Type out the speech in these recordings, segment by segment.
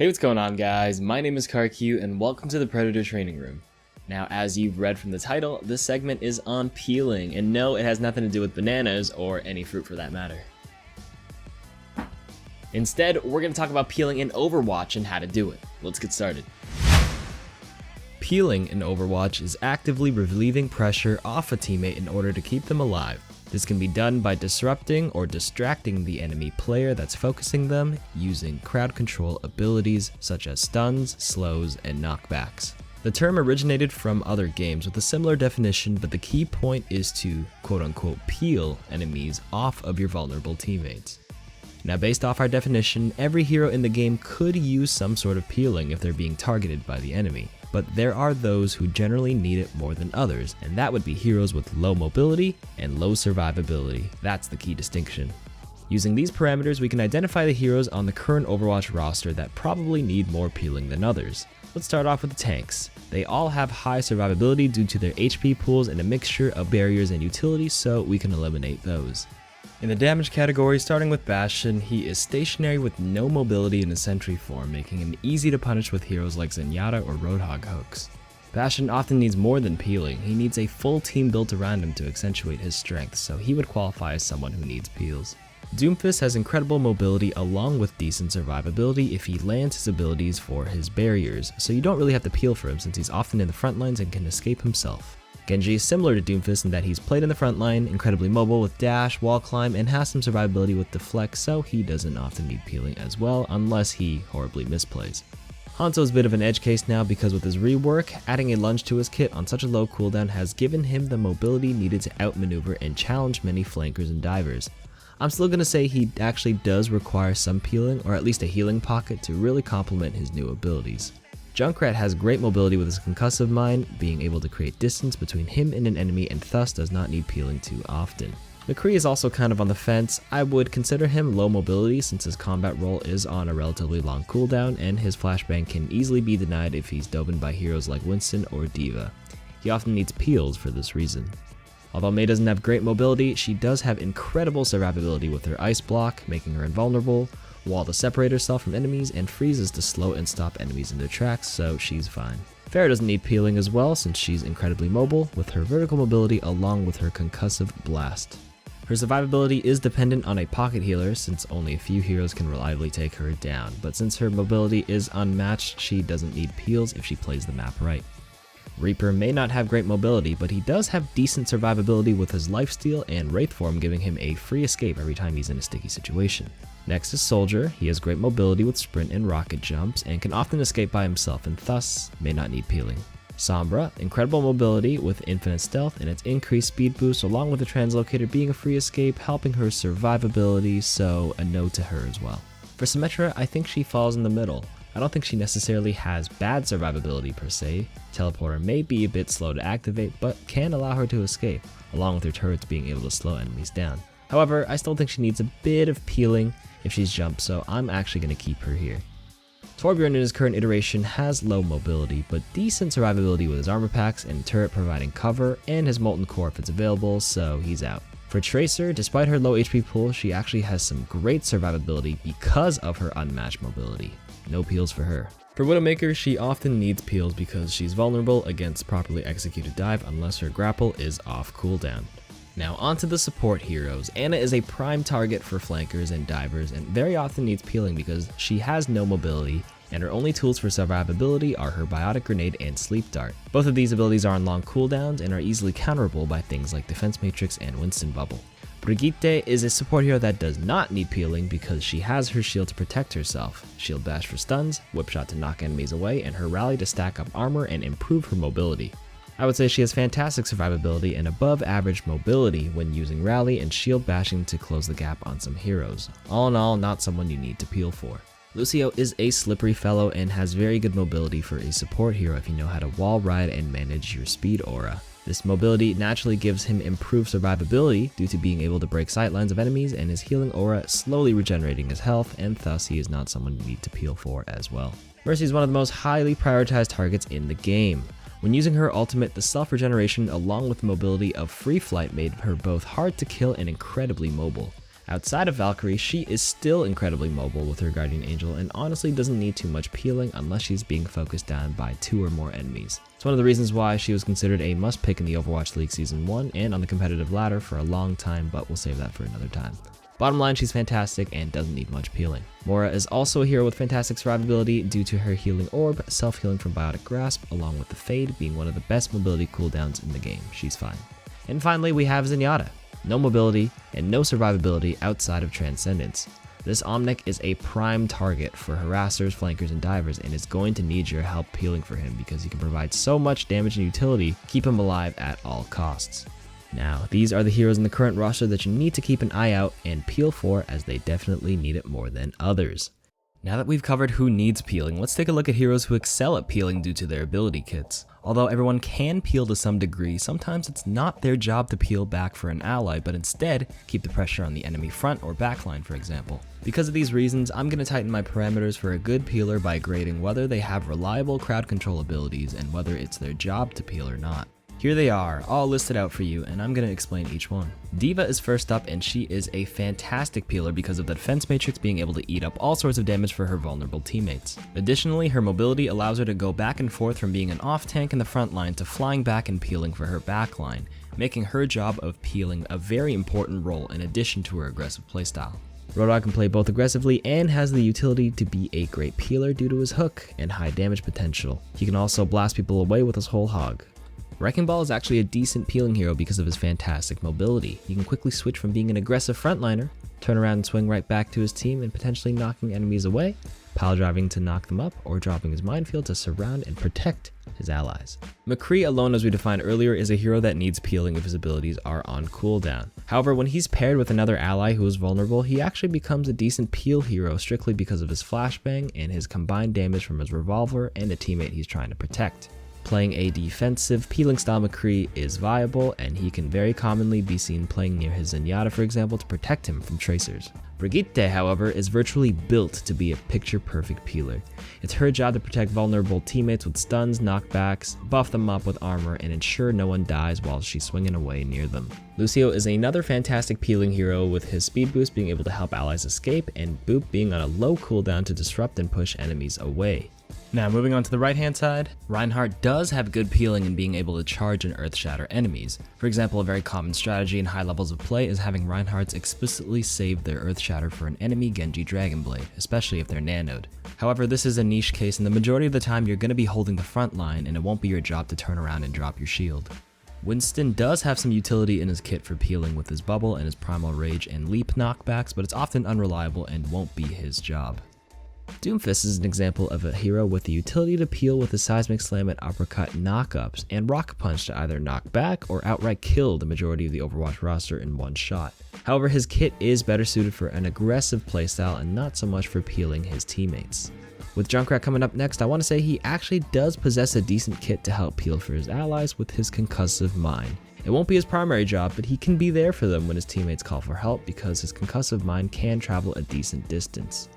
Hey, what's going on guys? My name is KarQ and welcome to the Predator Training Room. Now, as you've read from the title, this segment is on peeling, and no, it has nothing to do with bananas or any fruit for that matter. Instead, we're going to talk about peeling in Overwatch and how to do it. Let's get started. Peeling in Overwatch is actively relieving pressure off a teammate in order to keep them alive. This can be done by disrupting or distracting the enemy player that's focusing them using crowd control abilities such as stuns, slows, and knockbacks. The term originated from other games with a similar definition, but the key point is to quote-unquote peel enemies off of your vulnerable teammates. Now, based off our definition, every hero in the game could use some sort of peeling if they're being targeted by the enemy. But there are those who generally need it more than others, and that would be heroes with low mobility and low survivability. That's the key distinction. Using these parameters, we can identify the heroes on the current Overwatch roster that probably need more peeling than others. Let's start off with the tanks. They all have high survivability due to their HP pools and a mixture of barriers and utilities, so we can eliminate those. In the damage category, starting with Bastion, he is stationary with no mobility in a sentry form, making him easy to punish with heroes like Zenyatta or Roadhog hooks. Bastion often needs more than peeling, he needs a full team built around him to accentuate his strength, so he would qualify as someone who needs peels. Doomfist has incredible mobility along with decent survivability if he lands his abilities for his barriers, so you don't really have to peel for him since he's often in the front lines and can escape himself. Genji is similar to Doomfist in that he's played in the front line, incredibly mobile with dash, wall climb, and has some survivability with deflect, so he doesn't often need peeling as well unless he horribly misplays. Hanzo is a bit of an edge case now because with his rework, adding a lunge to his kit on such a low cooldown has given him the mobility needed to outmaneuver and challenge many flankers and divers. I'm still going to say he actually does require some peeling or at least a healing pocket to really complement his new abilities. Junkrat has great mobility with his concussive mine, being able to create distance between him and an enemy and thus does not need peeling too often. McCree is also kind of on the fence. I would consider him low mobility since his combat role is on a relatively long cooldown and his flashbang can easily be denied if he's dove in by heroes like Winston or D.Va. He often needs peels for this reason. Although Mei doesn't have great mobility, she does have incredible survivability with her ice block, making her invulnerable, wall to separate herself from enemies, and freezes to slow and stop enemies in their tracks, so she's fine. Pharah doesn't need peeling as well since she's incredibly mobile with her vertical mobility along with her concussive blast. Her survivability is dependent on a pocket healer since only a few heroes can reliably take her down, but since her mobility is unmatched, she doesn't need peels if she plays the map right. Reaper may not have great mobility, but he does have decent survivability with his lifesteal and Wraith form giving him a free escape every time he's in a sticky situation. Next is Soldier. He has great mobility with sprint and rocket jumps and can often escape by himself and thus may not need peeling. Sombra, incredible mobility with infinite stealth and its increased speed boost along with the translocator being a free escape, helping her survivability, so a no to her as well. For Symmetra, I think she falls in the middle. I don't think she necessarily has bad survivability per se. Teleporter may be a bit slow to activate, but can allow her to escape, along with her turrets being able to slow enemies down. However, I still think she needs a bit of peeling if she's jumped, so I'm actually going to keep her here. Torbjorn in his current iteration has low mobility, but decent survivability with his armor packs and turret providing cover, and his molten core if it's available, so he's out. For Tracer, despite her low HP pool, she actually has some great survivability because of her unmatched mobility. No peels for her. For Widowmaker, she often needs peels because she's vulnerable against properly executed dive unless her grapple is off cooldown. Now onto the support heroes. Ana is a prime target for flankers and divers and very often needs peeling because she has no mobility and her only tools for survivability are her Biotic Grenade and Sleep Dart. Both of these abilities are on long cooldowns and are easily counterable by things like Defense Matrix and Winston Bubble. Brigitte is a support hero that does not need peeling because she has her shield to protect herself, shield bash for stuns, whip shot to knock enemies away, and her rally to stack up armor and improve her mobility. I would say she has fantastic survivability and above average mobility when using rally and shield bashing to close the gap on some heroes. All in all, not someone you need to peel for. Lucio is a slippery fellow and has very good mobility for a support hero if you know how to wall ride and manage your speed aura. This mobility naturally gives him improved survivability due to being able to break sightlines of enemies and his healing aura slowly regenerating his health, and thus he is not someone you need to peel for as well. Mercy is one of the most highly prioritized targets in the game. When using her ultimate, the self-regeneration along with the mobility of free flight made her both hard to kill and incredibly mobile. Outside of Valkyrie, she is still incredibly mobile with her Guardian Angel and honestly doesn't need too much peeling unless she's being focused down by 2 or more enemies. It's one of the reasons why she was considered a must pick in the Overwatch League Season 1 and on the competitive ladder for a long time, but we'll save that for another time. Bottom line, she's fantastic and doesn't need much peeling. Moira is also a hero with fantastic survivability due to her healing orb, self-healing from Biotic Grasp, along with the Fade being one of the best mobility cooldowns in the game. She's fine. And finally, we have Zenyatta. No mobility and no survivability outside of Transcendence. This Omnic is a prime target for harassers, flankers, and divers and is going to need your help peeling for him because he can provide so much damage and utility, keep him alive at all costs. Now, these are the heroes in the current roster that you need to keep an eye out and peel for, as they definitely need it more than others. Now that we've covered who needs peeling, let's take a look at heroes who excel at peeling due to their ability kits. Although everyone can peel to some degree, sometimes it's not their job to peel back for an ally, but instead keep the pressure on the enemy front or backline, for example. Because of these reasons, I'm going to tighten my parameters for a good peeler by grading whether they have reliable crowd control abilities and whether it's their job to peel or not. Here they are, all listed out for you, and I'm going to explain each one. D.Va is first up, and she is a fantastic peeler because of the defense matrix being able to eat up all sorts of damage for her vulnerable teammates. Additionally, her mobility allows her to go back and forth from being an off tank in the front line to flying back and peeling for her backline, making her job of peeling a very important role in addition to her aggressive playstyle. Roadhog can play both aggressively and has the utility to be a great peeler due to his hook and high damage potential. He can also blast people away with his whole hog. Wrecking Ball is actually a decent peeling hero because of his fantastic mobility. He can quickly switch from being an aggressive frontliner, turn around and swing right back to his team and potentially knocking enemies away, pile driving to knock them up, or dropping his minefield to surround and protect his allies. McCree alone, as we defined earlier, is a hero that needs peeling if his abilities are on cooldown. However, when he's paired with another ally who is vulnerable, he actually becomes a decent peel hero strictly because of his flashbang and his combined damage from his revolver and a teammate he's trying to protect. Playing a defensive peeling style McCree is viable, and he can very commonly be seen playing near his Zenyatta, for example, to protect him from tracers. Brigitte, however, is virtually built to be a picture-perfect peeler. It's her job to protect vulnerable teammates with stuns, knockbacks, buff them up with armor, and ensure no one dies while she's swinging away near them. Lucio is another fantastic peeling hero with his speed boost being able to help allies escape, and Boop being on a low cooldown to disrupt and push enemies away. Now moving on to the right hand side, Reinhardt does have good peeling in being able to charge and earth shatter enemies. For example, a very common strategy in high levels of play is having Reinhardts explicitly save their earth shatter for an enemy Genji Dragonblade, especially if they're nanoed. However, this is a niche case, and the majority of the time you're going to be holding the front line and it won't be your job to turn around and drop your shield. Winston does have some utility in his kit for peeling with his bubble and his primal rage and leap knockbacks, but it's often unreliable and won't be his job. Doomfist is an example of a hero with the utility to peel with his seismic slam and uppercut knockups, and rock punch to either knock back or outright kill the majority of the Overwatch roster in one shot. However, his kit is better suited for an aggressive playstyle and not so much for peeling his teammates. With Junkrat coming up next, I want to say he actually does possess a decent kit to help peel for his allies with his concussive mine. It won't be his primary job, but he can be there for them when his teammates call for help because his concussive mine can travel a decent distance.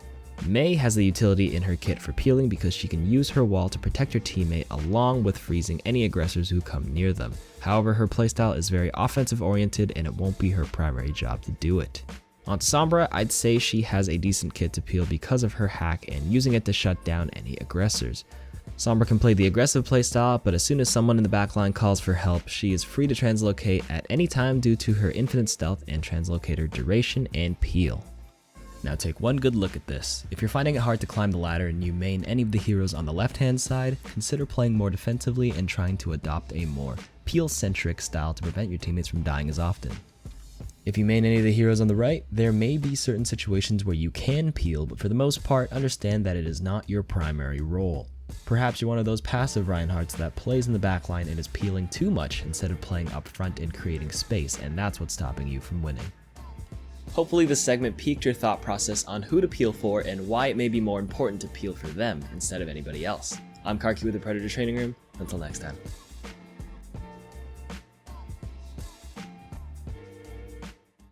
Mei has the utility in her kit for peeling because she can use her wall to protect her teammate along with freezing any aggressors who come near them. However, her playstyle is very offensive oriented and it won't be her primary job to do it. On to Sombra, I'd say she has a decent kit to peel because of her hack and using it to shut down any aggressors. Sombra can play the aggressive playstyle, but as soon as someone in the backline calls for help, she is free to translocate at any time due to her infinite stealth and translocator duration and peel. Now take one good look at this. If you're finding it hard to climb the ladder and you main any of the heroes on the left hand side, consider playing more defensively and trying to adopt a more peel-centric style to prevent your teammates from dying as often. If you main any of the heroes on the right, there may be certain situations where you can peel, but for the most part, understand that it is not your primary role. Perhaps you're one of those passive Reinhardts that plays in the backline and is peeling too much instead of playing up front and creating space, and that's what's stopping you from winning. Hopefully this segment piqued your thought process on who to peel for and why it may be more important to peel for them instead of anybody else. I'm KarQ with the Predator Training Room. Until next time.